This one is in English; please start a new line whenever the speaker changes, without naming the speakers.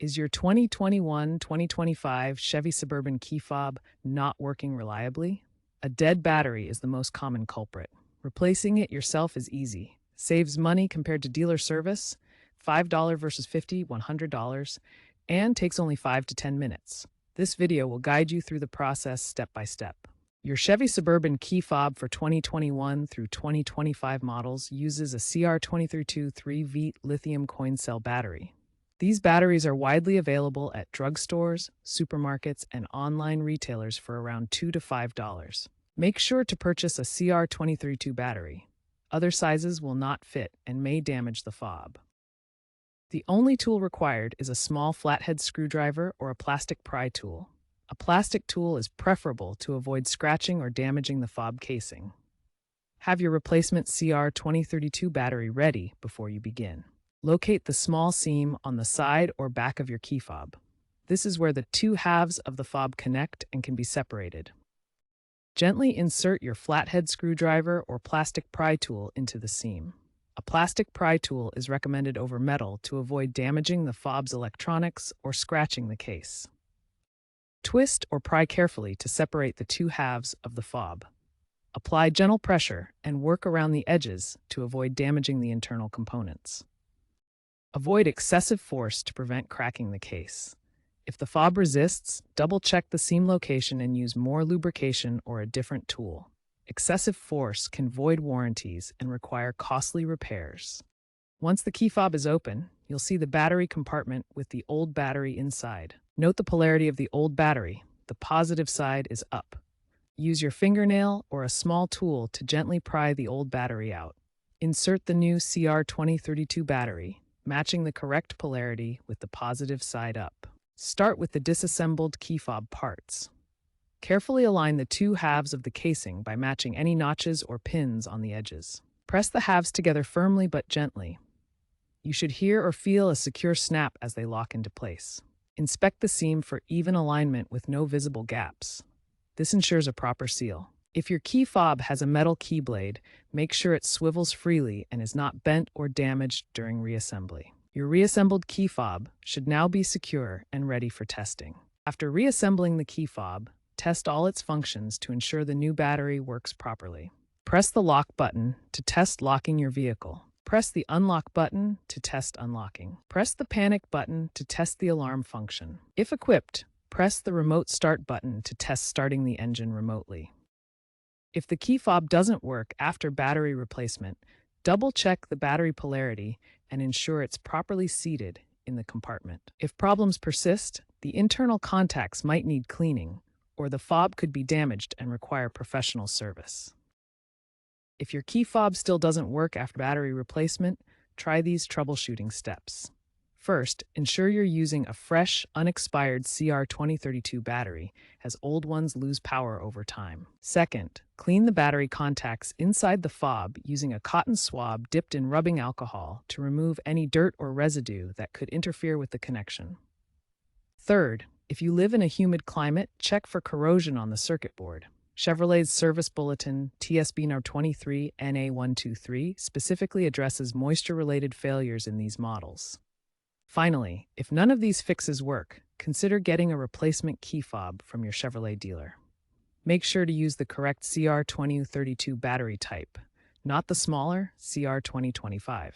Is your 2021-2025 Chevy Suburban key fob not working reliably? A dead battery is the most common culprit. Replacing it yourself is easy. Saves money compared to dealer service, $5 versus $100, and takes only 5 to 10 minutes. This video will guide you through the process step by step. Your Chevy Suburban key fob for 2021 through 2025 models uses a CR232 3V lithium coin cell battery. These batteries are widely available at drugstores, supermarkets, and online retailers for around $2 to $5. Make sure to purchase a CR232 battery. Other sizes will not fit and may damage the fob. The only tool required is a small flathead screwdriver or a plastic pry tool. A plastic tool is preferable to avoid scratching or damaging the fob casing. Have your replacement CR2032 battery ready before you begin. Locate the small seam on the side or back of your key fob. This is where the two halves of the fob connect and can be separated. Gently insert your flathead screwdriver or plastic pry tool into the seam. A plastic pry tool is recommended over metal to avoid damaging the fob's electronics or scratching the case. Twist or pry carefully to separate the two halves of the fob. Apply gentle pressure and work around the edges to avoid damaging the internal components. Avoid excessive force to prevent cracking the case. If the fob resists, double-check the seam location and use more lubrication or a different tool. Excessive force can void warranties and require costly repairs. Once the key fob is open, you'll see the battery compartment with the old battery inside. Note the polarity of the old battery. The positive side is up. Use your fingernail or a small tool to gently pry the old battery out. Insert the new CR2032 battery, matching the correct polarity with the positive side up. Start with the disassembled key fob parts. Carefully align the two halves of the casing by matching any notches or pins on the edges. Press the halves together firmly but gently. You should hear or feel a secure snap as they lock into place. Inspect the seam for even alignment with no visible gaps. This ensures a proper seal. If your key fob has a metal key blade, make sure it swivels freely and is not bent or damaged during reassembly. Your reassembled key fob should now be secure and ready for testing. After reassembling the key fob, test all its functions to ensure the new battery works properly. Press the lock button to test locking your vehicle. Press the unlock button to test unlocking. Press the panic button to test the alarm function. If equipped, press the remote start button to test starting the engine remotely. If the key fob doesn't work after battery replacement, double-check the battery polarity and ensure it's properly seated in the compartment. If problems persist, the internal contacts might need cleaning, or the fob could be damaged and require professional service. If your key fob still doesn't work after battery replacement, try these troubleshooting steps. First, ensure you're using a fresh, unexpired CR2032 battery, as old ones lose power over time. Second, clean the battery contacts inside the fob using a cotton swab dipped in rubbing alcohol to remove any dirt or residue that could interfere with the connection. Third, if you live in a humid climate, check for corrosion on the circuit board. Chevrolet's service bulletin TSB No. 23 NA123 specifically addresses moisture-related failures in these models. Finally, if none of these fixes work, consider getting a replacement key fob from your Chevrolet dealer. Make sure to use the correct CR2032 battery type, not the smaller CR2025.